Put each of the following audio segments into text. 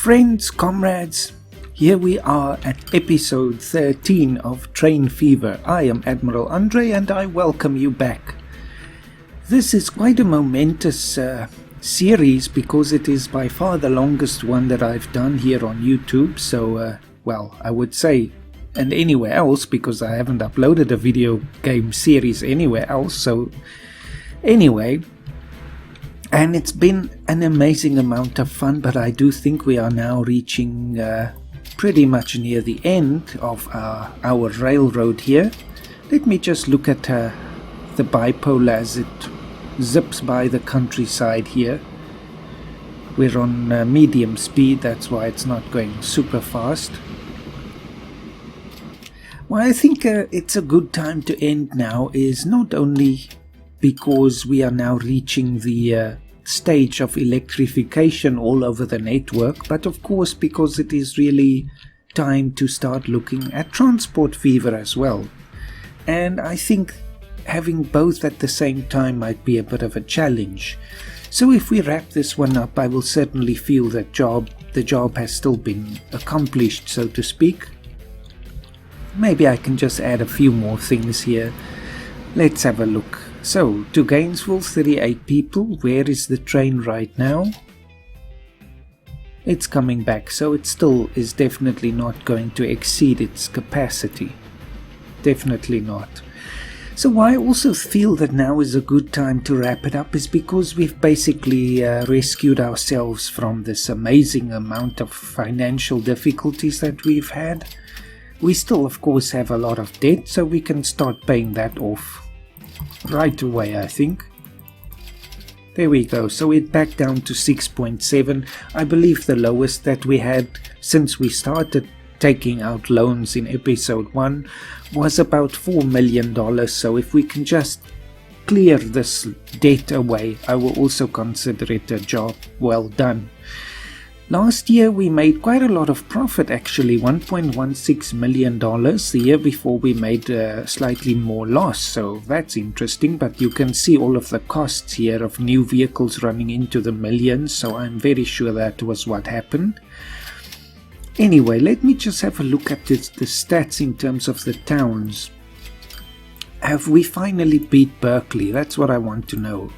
Friends, comrades, here we are at episode 13 of Train Fever. I am Admiral Andre and I welcome you back. This is quite a momentous series because it is by far the longest one that I've done here on YouTube. So, I would say, and anywhere else, because I haven't uploaded a video game series anywhere else. So, anyway, and it's been an amazing amount of fun, but I do think we are now reaching pretty much near the end of our railroad here. Let me just look at the bipolar as it zips by the countryside here. We're on medium speed, that's why it's not going super fast. Why I think it's a good time to end now is not only because we are now reaching the stage of electrification all over the network, but of course because it is really time to start looking at transport fever as well. And I think having both at the same time might be a bit of a challenge. So if we wrap this one up, I will certainly feel that the job has still been accomplished, so to speak. Maybe I can just add a few more things here. Let's have a look. So, to Gainesville, 38 people. Where is the train right now? It's coming back, so it still is definitely not going to exceed its capacity. Definitely not. So why I also feel that now is a good time to wrap it up is because we've basically rescued ourselves from this amazing amount of financial difficulties that we've had. We still, of course, have a lot of debt, so we can start paying that off right away, I think. There we go. So we're back down to 6.7. I believe the lowest that we had since we started taking out loans in episode 1 was about $4 million. So if we can just clear this debt away, I will also consider it a job well done. Last year we made quite a lot of profit, actually, $1.16 million. The year before we made slightly more loss, so that's interesting. But you can see all of the costs here of new vehicles running into the millions, so I'm very sure that was what happened. Anyway, let me just have a look at the stats in terms of the towns. Have we finally beat Berkeley? That's what I want to know.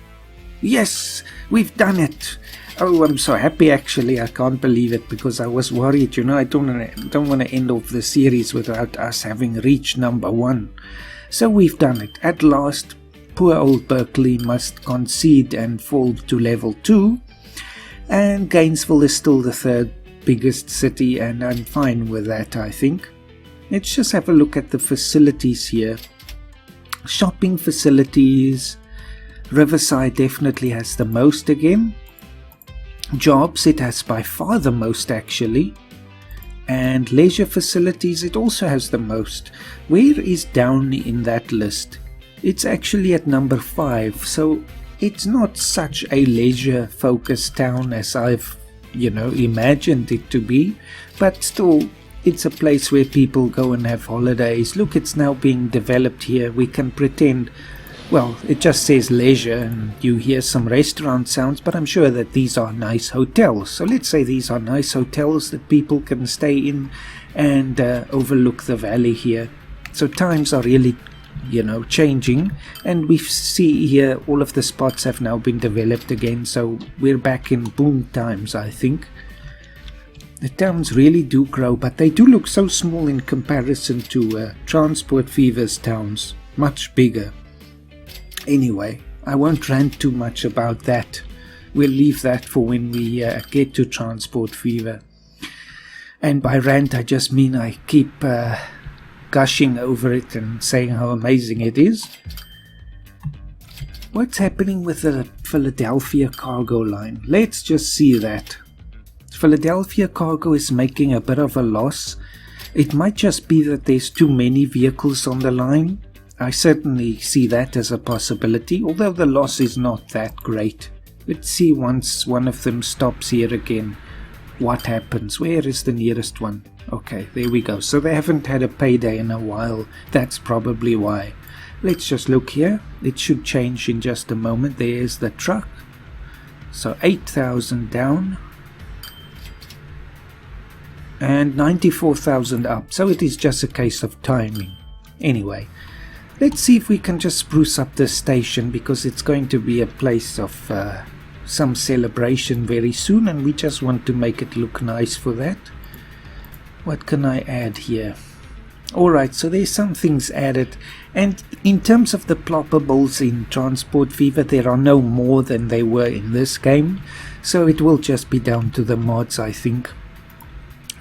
Yes, we've done it. Oh, I'm so happy, actually. I can't believe it because I was worried. I don't want to end off the series without us having reached number 1. So we've done it. At last, poor old Berkeley must concede and fall to level 2. And Gainesville is still the third biggest city, and I'm fine with that, I think. Let's just have a look at the facilities here. Shopping facilities. Riverside definitely has the most again. Jobs, it has by far the most, actually. And leisure facilities, it also has the most. Where is Downey in that list? It's actually at number 5, so it's not such a leisure focused town as I've imagined it to be, but still it's a place where people go and have holidays. Look, it's now being developed here. We can pretend, well, it just says leisure and you hear some restaurant sounds, but I'm sure that these are nice hotels. So let's say these are nice hotels that people can stay in and overlook the valley here. So times are really, changing, and we see here all of the spots have now been developed again, so we're back in boom times, I think. The towns really do grow, but they do look so small in comparison to Transport Fever's towns, much bigger. Anyway, I won't rant too much about that. We'll leave that for when we get to Transport Fever. And by rant, I just mean I keep gushing over it and saying how amazing it is. What's happening with the Philadelphia cargo line? Let's just see that. Philadelphia cargo is making a bit of a loss. It might just be that there's too many vehicles on the line. I certainly see that as a possibility, although the loss is not that great. Let's see once one of them stops here again. What happens? Where is the nearest one? Okay, there we go. So they haven't had a payday in a while. That's probably why. Let's just look here. It should change in just a moment. There's the truck. So 8,000 down. and 94,000 up, so it is just a case of timing. Anyway, let's see if we can just spruce up this station, because it's going to be a place of some celebration very soon, and we just want to make it look nice for that. What can I add here? Alright, so there's some things added, and in terms of the ploppables in Transport Fever, there are no more than they were in this game, so it will just be down to the mods, I think,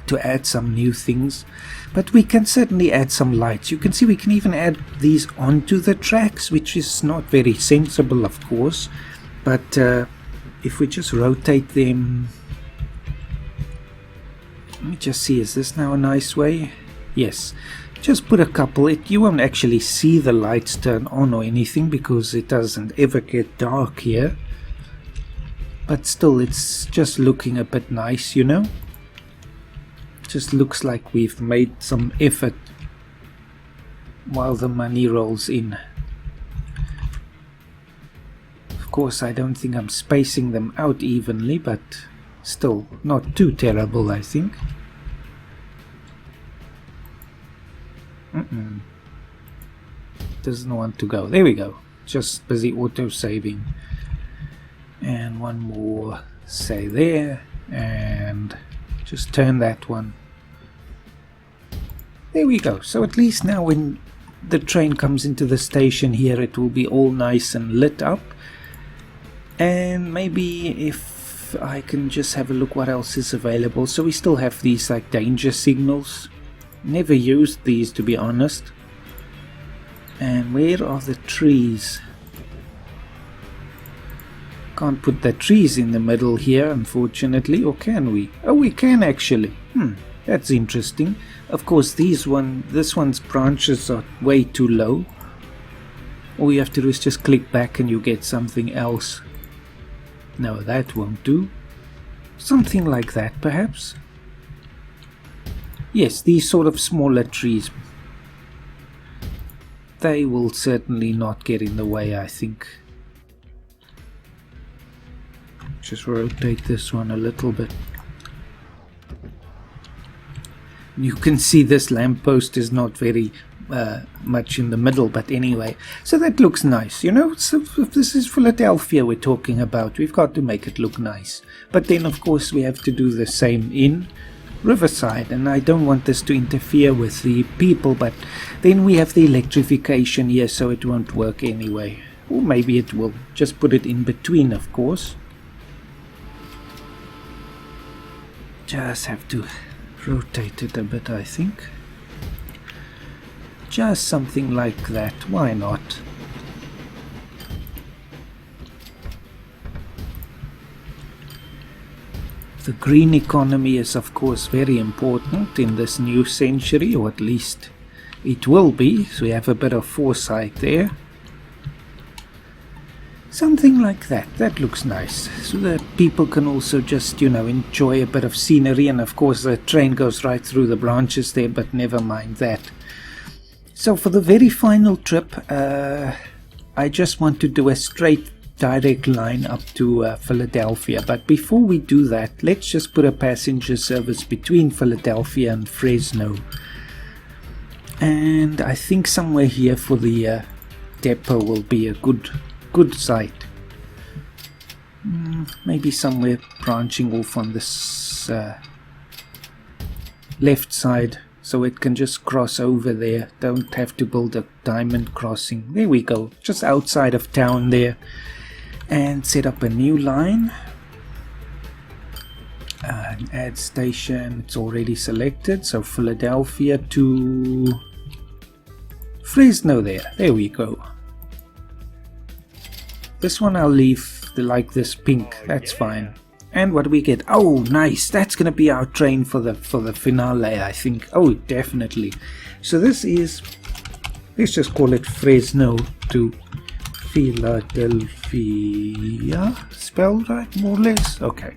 to add some new things. But we can certainly add some lights. You can see we can even add these onto the tracks, which is not very sensible, of course, but if we just rotate them, let me just see, is this now a nice way? Yes, just put a couple. You won't actually see the lights turn on or anything, because it doesn't ever get dark here, but still it's just looking a bit nice, you know. Just looks like we've made some effort while the money rolls in. Of course, I don't think I'm spacing them out evenly, but still not too terrible, I think. Doesn't want to go. There we go. Just busy auto-saving. And one more, say there, and just turn that one. There we go. So at least now when the train comes into the station here, it will be all nice and lit up. And maybe if I can just have a look what else is available. So we still have these like danger signals. Never used these, to be honest. And where are the trees? Can't put the trees in the middle here, unfortunately, or can we? Oh, we can actually. That's interesting. Of course, this one's branches are way too low. All you have to do is just click back and you get something else. No, that won't do. Something like that, perhaps. Yes, these sort of smaller trees. They will certainly not get in the way, I think. Just rotate this one a little bit. You can see this lamppost is not very much in the middle, but anyway. So that looks nice, you know. So if this is Philadelphia we're talking about, we've got to make it look nice. But then, of course, we have to do the same in Riverside, and I don't want this to interfere with the people, but then we have the electrification here, so it won't work anyway. Or maybe it will. Just put it in between, of course. Just have to rotate it a bit, I think. Just something like that. Why not? The green economy is, of course, very important in this new century, or at least it will be, so we have a bit of foresight there. Something like that. That looks nice. So that people can also just, you know, enjoy a bit of scenery. And of course the train goes right through the branches there, but never mind that. So for the very final trip, I just want to do a straight direct line up to Philadelphia. But before we do that, let's just put a passenger service between Philadelphia and Fresno. And I think somewhere here for the depot will be a good site. Maybe somewhere branching off on this left side, so it can just cross over there. Don't have to build a diamond crossing. There we go, just outside of town there. And set up a new line. Add station, it's already selected, so Philadelphia to Fresno there. There we go. This one I'll leave like this pink, that's fine. And what do we get? Oh, nice, that's gonna be our train for the finale, I think. Oh, definitely. So this is, let's just call it Fresno to Philadelphia, spelled right, more or less. Okay.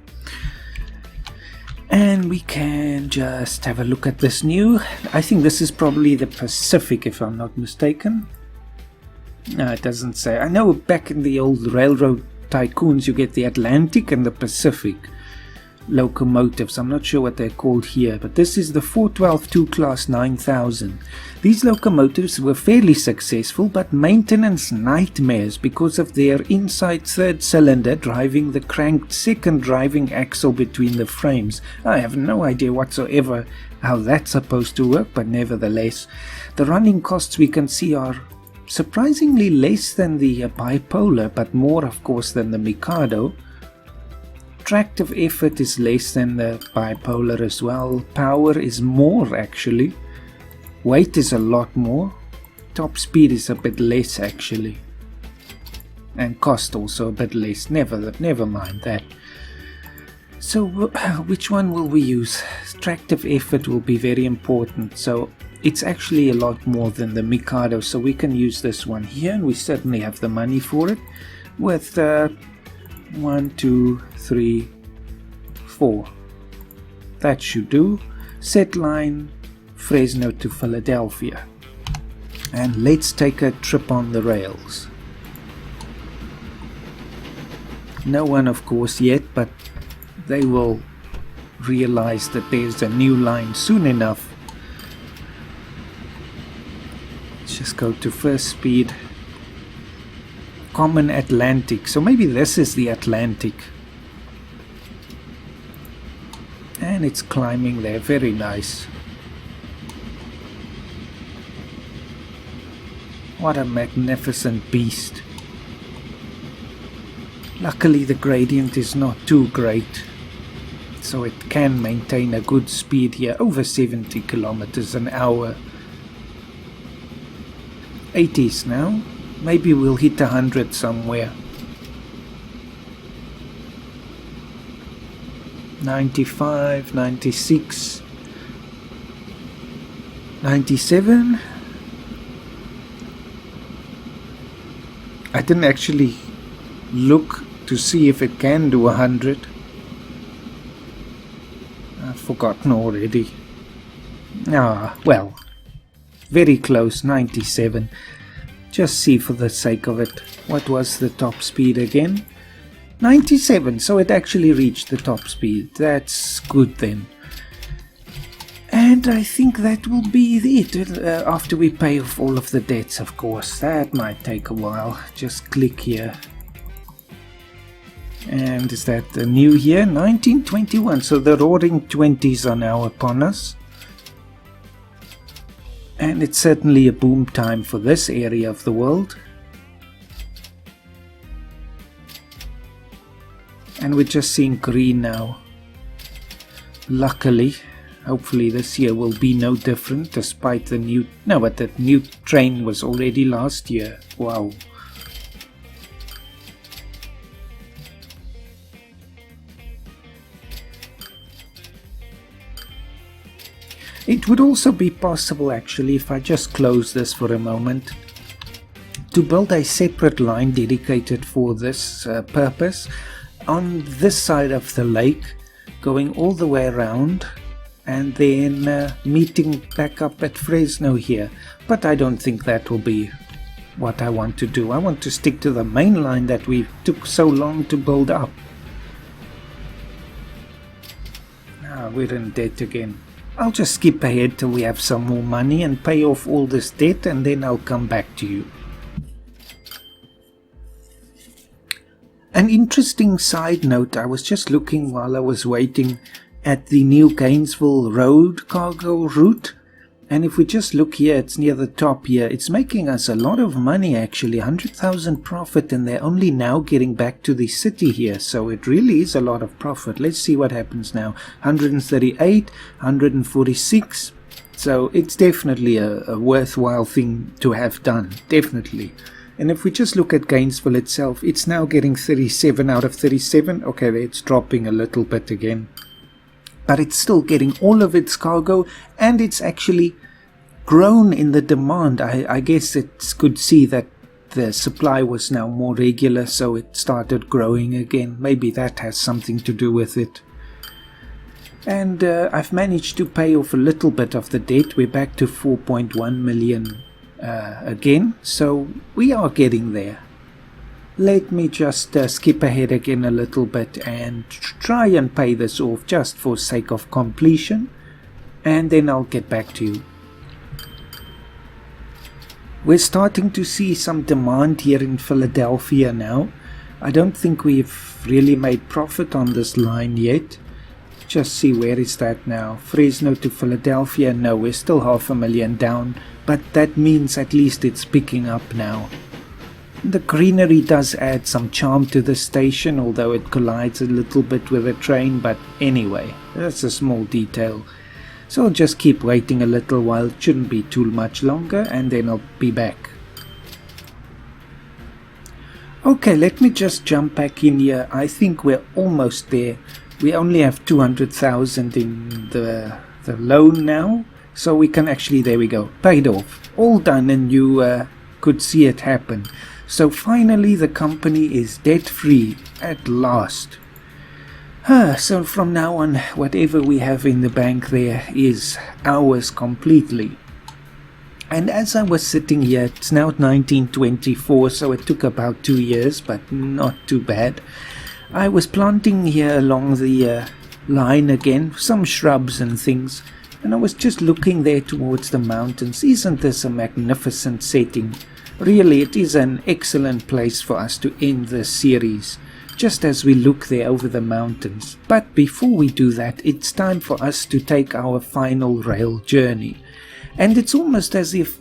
And we can just have a look at this new, I think this is probably the Pacific if I'm not mistaken. No, it doesn't say. I know back in the old railroad tycoons you get the Atlantic and the Pacific. locomotives. I'm not sure what they're called here, but this is the 412 Class 9000. These locomotives were fairly successful, but maintenance nightmares because of their inside third cylinder driving the cranked second driving axle between the frames. I have no idea whatsoever how that's supposed to work, but nevertheless, the running costs we can see are surprisingly less than the bipolar, but more of course than the Mikado. Tractive effort is less than the bipolar as well. Power is more actually. Weight is a lot more. Top speed is a bit less actually. And cost also a bit less. Never mind that. So which one will we use? Tractive effort will be very important. So it's actually a lot more than the Mikado. So we can use this one here, and we certainly have the money for it. With 1, 2, 3, 4. That should do. Set line Fresno to Philadelphia. And let's take a trip on the rails. No one of course yet, but they will realize that there's a new line soon enough. Let's just go to first speed. Common Atlantic, so maybe this is the Atlantic, and it's climbing there. Very nice. What a magnificent beast. Luckily the gradient is not too great, so it can maintain a good speed here, over 70 kilometers an hour. 80s now. Maybe we'll hit 100 somewhere. 95, 96, 97. I didn't actually look to see if it can do 100. I've forgotten already. Well, very close, 97. Just see for the sake of it. What was the top speed again? 97, so it actually reached the top speed. That's good then. And I think that will be it. After we pay off all of the debts, of course. That might take a while. Just click here. And is that the new year? 1921. So the roaring 20s are now upon us. And it's certainly a boom time for this area of the world. And we're just seeing green now. Luckily, hopefully this year will be no different, despite the new... No, but that new train was already last year. Wow. It would also be possible, actually, if I just close this for a moment, to build a separate line dedicated for this purpose on this side of the lake, going all the way around, and then meeting back up at Fresno here. But I don't think that will be what I want to do. I want to stick to the main line that we took so long to build up. We're in debt again. I'll just skip ahead till we have some more money and pay off all this debt, and then I'll come back to you. An interesting side note, I was just looking while I was waiting at the new Gainesville Road cargo route, and if we just look here, it's near the top here, it's making us a lot of money actually, 100,000 profit, and they're only now getting back to the city here, so it really is a lot of profit. Let's see what happens now. 138, 146, so it's definitely a worthwhile thing to have done, definitely. And if we just look at Gainesville itself, it's now getting 37 out of 37. Okay, it's dropping a little bit again. But it's still getting all of its cargo, and it's actually grown in the demand. I guess it could see that the supply was now more regular, so it started growing again. Maybe that has something to do with it. And I've managed to pay off a little bit of the debt. We're back to 4.1 million again, so we are getting there. let me just skip ahead again a little bit and try and pay this off just for sake of completion, and then I'll get back to you. We're starting to see some demand here in Philadelphia now. I don't think we've really made profit on this line yet. Just see, where is that now? Fresno to Philadelphia. No, we're still $500,000 down, but that means at least it's picking up now. The greenery does add some charm to the station, although it collides a little bit with the train, but anyway, that's a small detail. So I'll just keep waiting a little while. It shouldn't be too much longer, and then I'll be back. Okay, let me just jump back in here. I think we're almost there. We only have 200,000 in the loan now, so we can actually, there we go, paid off. All done, and you could see it happen. So finally the company is debt-free at last. So from now on, whatever we have in the bank there is ours completely. And as I was sitting here, it's now 1924, so it took about 2 years, but not too bad. I was planting here along the line again, some shrubs and things, and I was just looking there towards the mountains. Isn't this a magnificent setting? Really, it is an excellent place for us to end this series, just as we look there over the mountains. But before we do that, it's time for us to take our final rail journey. And it's almost as if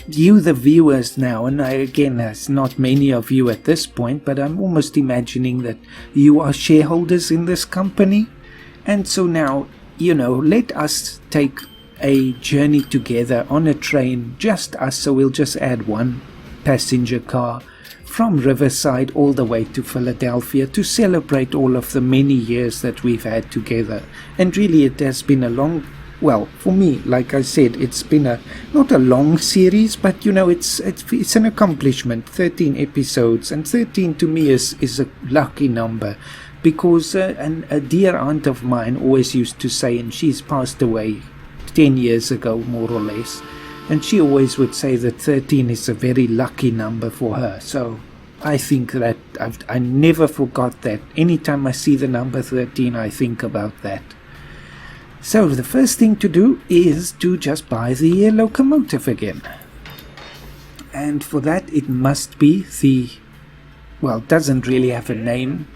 you, the viewers now, and again, there's not many of you at this point, but I'm almost imagining that you are shareholders in this company. And so now, let us take a journey together on a train, just us, so we'll just add one passenger car from Riverside all the way to Philadelphia to celebrate all of the many years that we've had together. And really, it has been a long, well, for me, like I said, it's been not a long series, but it's an accomplishment. 13 episodes, and 13 to me is a lucky number, because a dear aunt of mine always used to say, and she's passed away 10 years ago more or less, and she always would say that 13 is a very lucky number for her. So I think that I never forgot that. Anytime I see the number 13, I think about that. So the first thing to do is to just buy the locomotive again. And for that it must be it doesn't really have a name.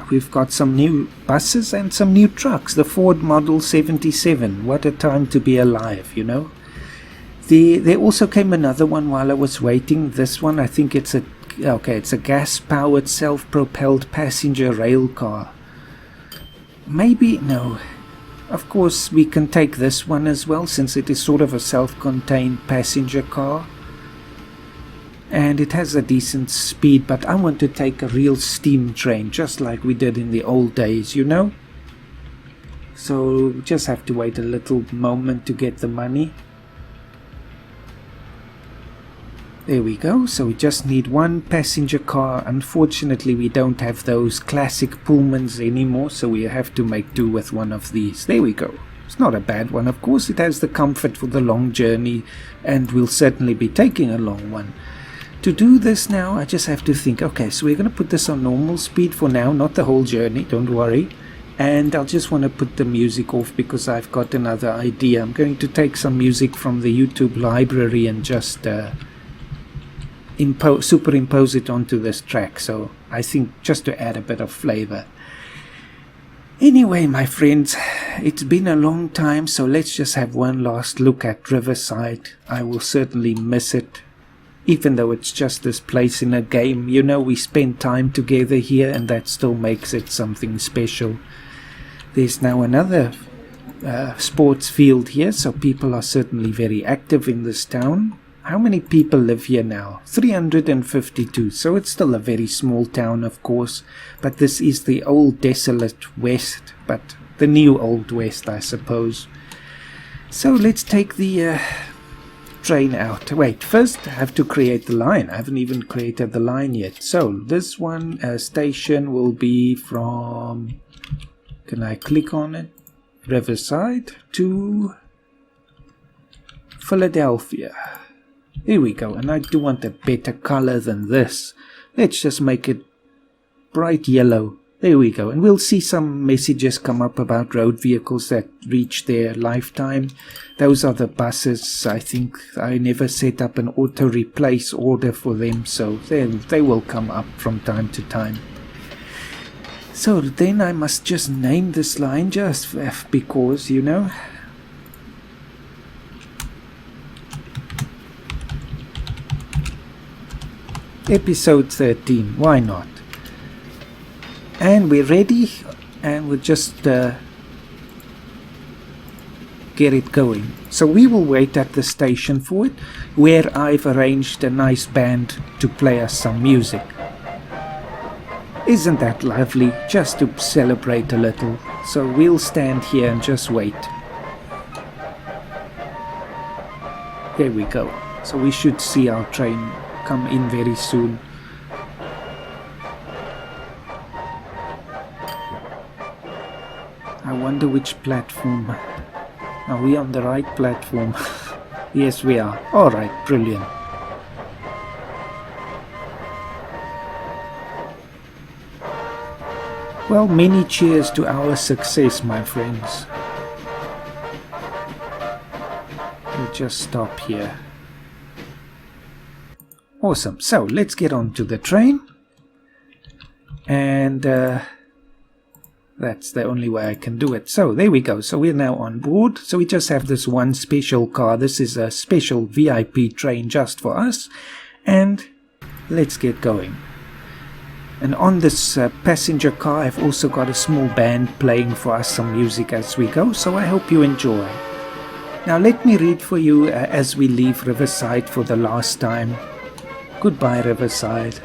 We've got some new buses and some new trucks. The Ford Model 77. What a time to be alive, There also came another one while I was waiting. This one, I think it's a gas-powered, self-propelled passenger rail car. Maybe, no. Of course, we can take this one as well, since it is sort of a self-contained passenger car. And it has a decent speed, but I want to take a real steam train, just like we did in the old days, So, just have to wait a little moment to get the money. There we go, so we just need one passenger car. Unfortunately, we don't have those classic Pullmans anymore, so we have to make do with one of these. There we go. It's not a bad one, of course. It has the comfort for the long journey, and we'll certainly be taking a long one. To do this now, I just have to think, okay, so we're going to put this on normal speed for now, not the whole journey, don't worry. And I'll just want to put the music off because I've got another idea. I'm going to take some music from the YouTube library and just superimpose it onto this track, so I think just to add a bit of flavor. Anyway, my friends, it's been a long time, so let's just have one last look at Riverside. I will certainly miss it, even though it's just this place in a game. We spend time together here, and that still makes it something special. There's now another sports field here, so people are certainly very active in this town. How many people live here now? 352, so it's still a very small town, of course, but this is the old desolate West, but the new Old West, I suppose. So let's take the train out. Wait, first I have to create the line. I haven't even created the line yet. So this one station will be from, can I click on it? Riverside to Philadelphia. Here we go, and I do want a better color than this. Let's just make it bright yellow. There we go. And we'll see some messages come up about road vehicles that reach their lifetime. Those are the buses. I think I never set up an auto replace order for them, so they will come up from time to time. So then I must just name this line just because, you know. Episode 13, why not? And we're ready, and we'll just get it going. So we will wait at the station for it, where I've arranged a nice band to play us some music. Isn't that lovely? Just to celebrate a little. So we'll stand here and just wait. There we go. So we should see our train come in very soon. I wonder which platform. Are we on the right platform? Yes, we are. Alright, brilliant. Well, many cheers to our success, my friends. We'll just stop here. Awesome. So, let's get on to the train. And that's the only way I can do it. So, there we go. So, we're now on board. So, we just have this one special car. This is a special VIP train just for us. And let's get going. And on this passenger car, I've also got a small band playing for us some music as we go. So, I hope you enjoy. Now, let me read for you as we leave Riverside for the last time. Goodbye, Riverside.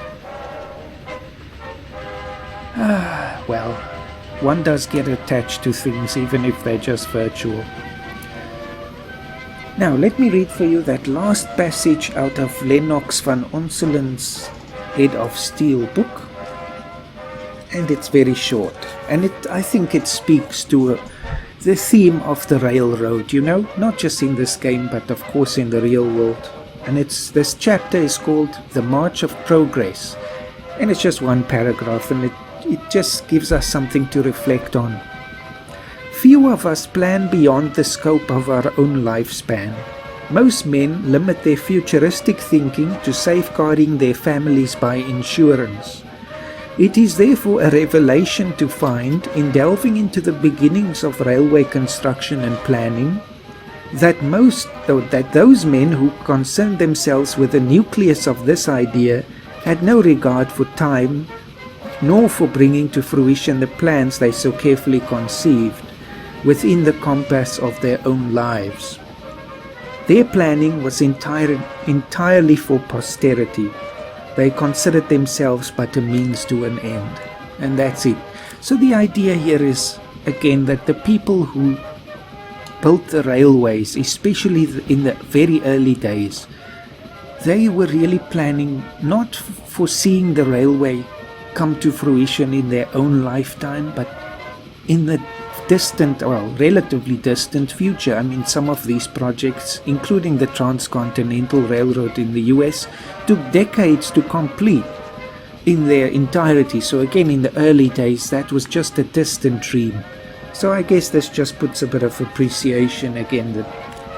Well, one does get attached to things even if they're just virtual. Now, let me read for you that last passage out of Lennox van Onselen's Head of Steel book. And it's very short. And I think it speaks to the theme of the railroad, you know, not just in this game, but of course in the real world. And this chapter is called The March of Progress. And it's just one paragraph, and it just gives us something to reflect on. Few of us plan beyond the scope of our own lifespan. Most men limit their futuristic thinking to safeguarding their families by insurance. It is therefore a revelation to find, in delving into the beginnings of railway construction and planning, that those men who concerned themselves with the nucleus of this idea had no regard for time, nor for bringing to fruition the plans they so carefully conceived within the compass of their own lives. Their planning was entirely for posterity. They considered themselves but a means to an end. And that's it. So the idea here is, again, that the people who built the railways, especially in the very early days, they were really planning not for seeing the railway come to fruition in their own lifetime, but in the relatively distant future. I mean, some of these projects, including the Transcontinental Railroad in the US, took decades to complete in their entirety. So again, in the early days, that was just a distant dream. So I guess this just puts a bit of appreciation again that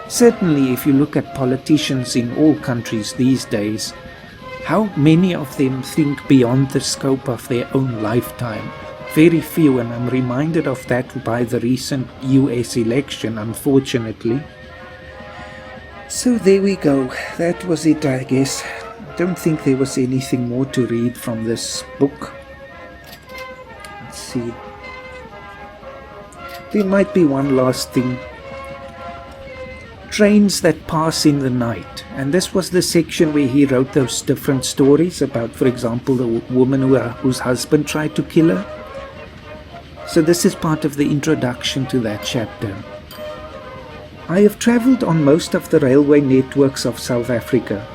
certainly if you look at politicians in all countries these days, how many of them think beyond the scope of their own lifetime? Very few, and I'm reminded of that by the recent US election, unfortunately. So there we go. That was it, I guess. Don't think there was anything more to read from this book. Let's see. There might be one last thing. Trains that pass in the night. And this was the section where he wrote those different stories about, for example, the woman whose husband tried to kill her. So this is part of the introduction to that chapter. I have travelled on most of the railway networks of South Africa.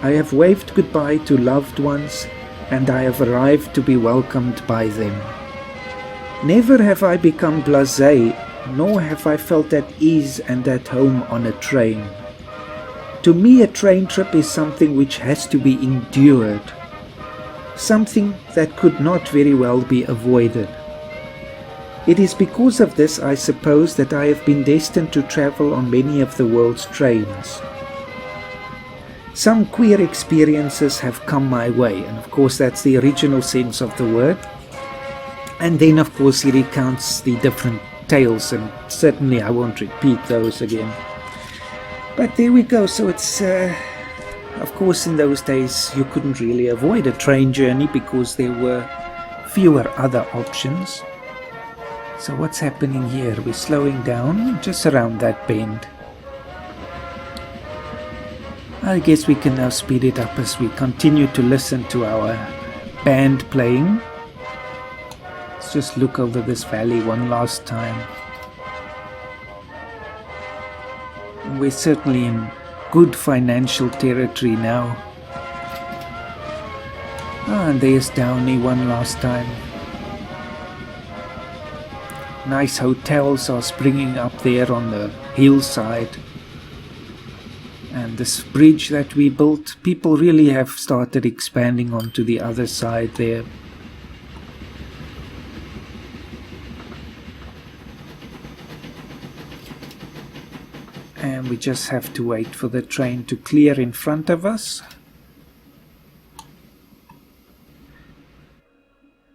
I have waved goodbye to loved ones, and I have arrived to be welcomed by them. Never have I become blasé, nor have I felt at ease and at home on a train. To me, a train trip is something which has to be endured. something that could not very well be avoided. It is because of this, I suppose, that I have been destined to travel on many of the world's trains. Some queer experiences have come my way, and of course that's the original sense of the word. And then of course he recounts the different tales, and certainly I won't repeat those again. But there we go. So it's, of course in those days you couldn't really avoid a train journey because there were fewer other options. So what's happening here? We're slowing down just around that bend. I guess we can now speed it up as we continue to listen to our band playing. Let's just look over this valley one last time. We're certainly in good financial territory now. And there's Downey one last time. Nice hotels are springing up there on the hillside. And this bridge that we built, people really have started expanding onto the other side there. And we just have to wait for the train to clear in front of us.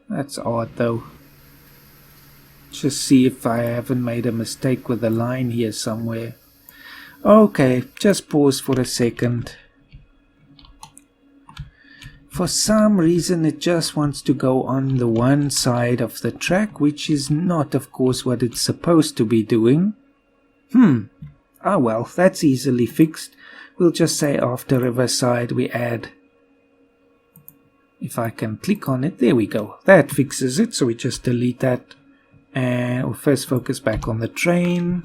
That's odd though. Just see if I haven't made a mistake with the line here somewhere. Okay, just pause for a second. For some reason it just wants to go on the one side of the track, which is not, of course, what it's supposed to be doing. Ah well, that's easily fixed. We'll just say after Riverside we add. If I can click on it, there we go. That fixes it, so we just delete that. And we'll first focus back on the train.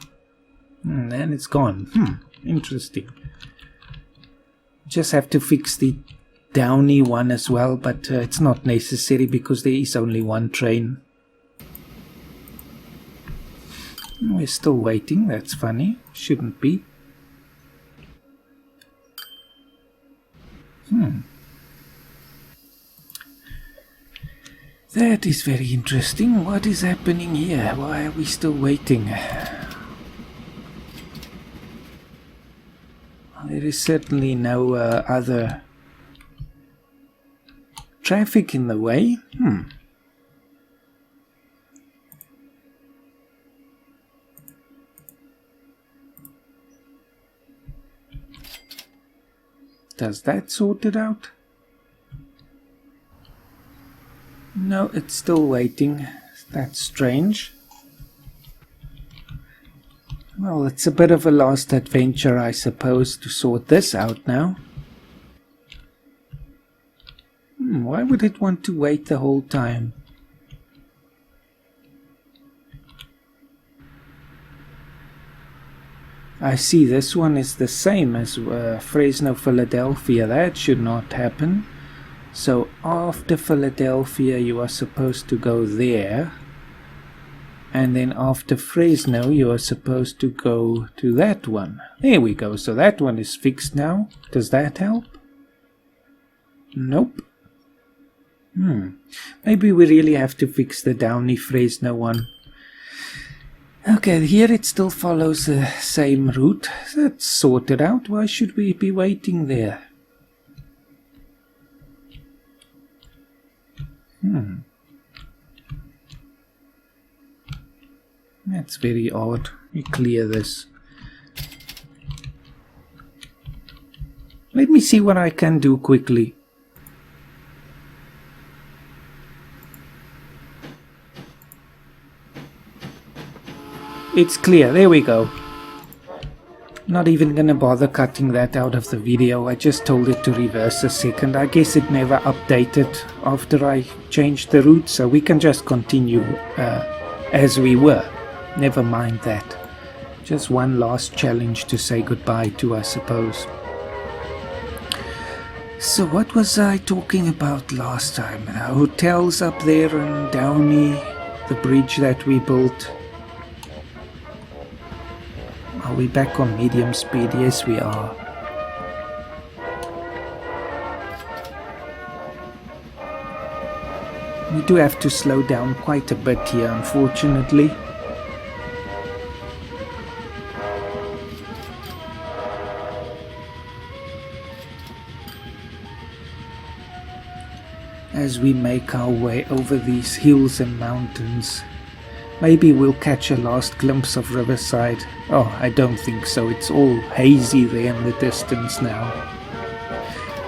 And then it's gone. Interesting. Just have to fix the Downey one as well, but it's not necessary because there is only one train. We're still waiting. That's funny. Shouldn't be. That is very interesting. What is happening here? Why are we still waiting? There is certainly no other traffic in the way. Does that sort it out? No, it's still waiting. That's strange. Well, it's a bit of a last adventure, I suppose, to sort this out now. Why would it want to wait the whole time? I see this one is the same as Fresno, Philadelphia. That should not happen. So after Philadelphia you are supposed to go there. And then after Fresno, you are supposed to go to that one. There we go. So that one is fixed now. Does that help? Nope. Maybe we really have to fix the Downey-Fresno one. Okay, here it still follows the same route. That's sorted out. Why should we be waiting there? That's very odd. We clear this. Let me see what I can do quickly. It's clear. There we go. Not even gonna bother cutting that out of the video. I just told it to reverse a second. I guess it never updated after I changed the route, so we can just continue as we were. Never mind that. Just one last challenge to say goodbye to, I suppose. So what was I talking about last time? The hotels up there in Downey, the bridge that we built. Are we back on medium speed? Yes, we are. We do have to slow down quite a bit here, unfortunately. As we make our way over these hills and mountains, maybe we'll catch a last glimpse of Riverside. Oh, I don't think so. It's all hazy there in the distance now.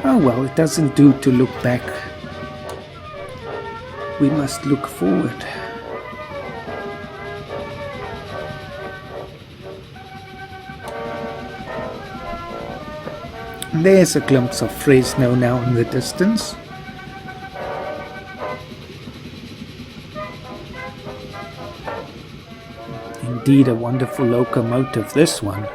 Oh well, it doesn't do to look back. We must look forward. There's a glimpse of Fresno now in the distance. Indeed, a wonderful locomotive, this one.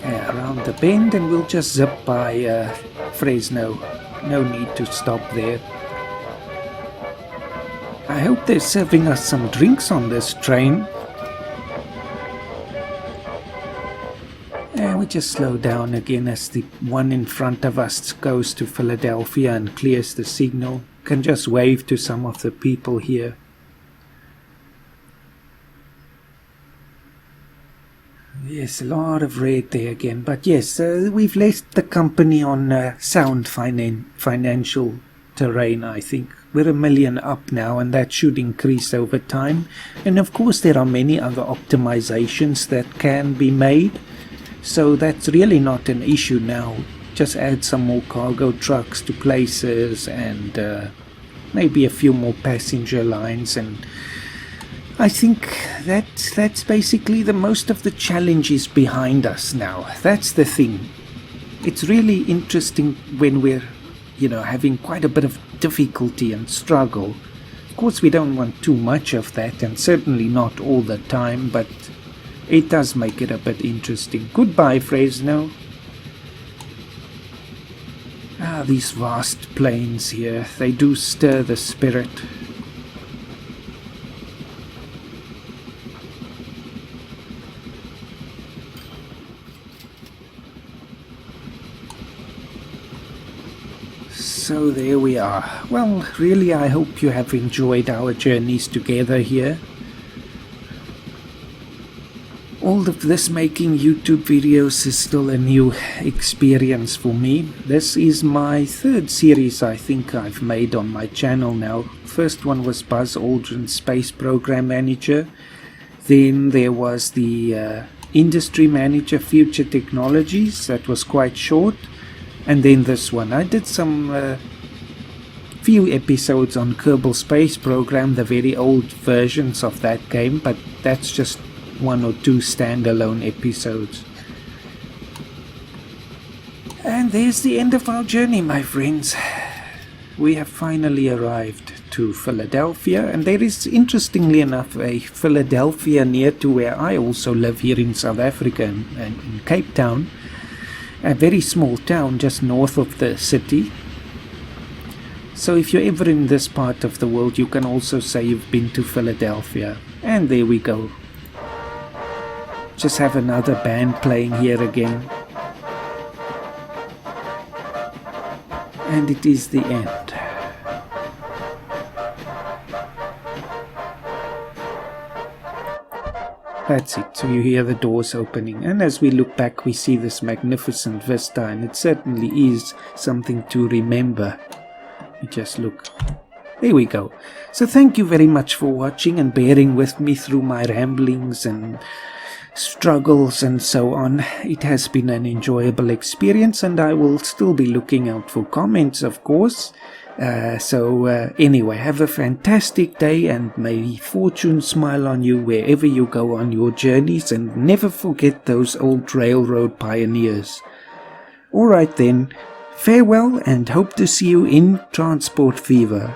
Around the bend, and we'll just zip by Fresno. No need to stop there. I hope they're serving us some drinks on this train. And we just slow down again as the one in front of us goes to Philadelphia and clears the signal. Can just wave to some of the people here. Yes, a lot of red there again. But yes, we've left the company on sound financial terrain, I think. We're $1 million up now, and that should increase over time. And of course there are many other optimizations that can be made. So that's really not an issue now. Just add some more cargo trucks to places and maybe a few more passenger lines, and I think that's basically the most of the challenges behind us now. That's the thing. It's really interesting when we're, having quite a bit of difficulty and struggle. Of course, we don't want too much of that, and certainly not all the time, but it does make it a bit interesting. Goodbye, Fresno. These vast plains here, they do stir the spirit. So there we are. Well, really I hope you have enjoyed our journeys together here. All of this making YouTube videos is still a new experience for me. This is my third series I think I've made on my channel now. First one was Buzz Aldrin's Space Program Manager. Then there was the Industry Manager Future Technologies. That was quite short. And then this one. I did some few episodes on Kerbal Space Program, the very old versions of that game, but that's just 1 or 2 standalone episodes. And there's the end of our journey, my friends. We have finally arrived to Philadelphia, and there is, interestingly enough, a Philadelphia near to where I also live here in South Africa, and in Cape Town, a very small town just north of the city. So if you're ever in this part of the world, you can also say you've been to Philadelphia. And there we go. Just have another band playing here again. And it is the end. That's it. So you hear the doors opening. And as we look back, we see this magnificent vista. And it certainly is something to remember. You just look. There we go. So thank you very much for watching and bearing with me through my ramblings and struggles and so on. It has been an enjoyable experience, and I will still be looking out for comments, of course. Anyway, have a fantastic day, and may fortune smile on you wherever you go on your journeys, and never forget those old railroad pioneers. Alright then, farewell, and hope to see you in Transport Fever.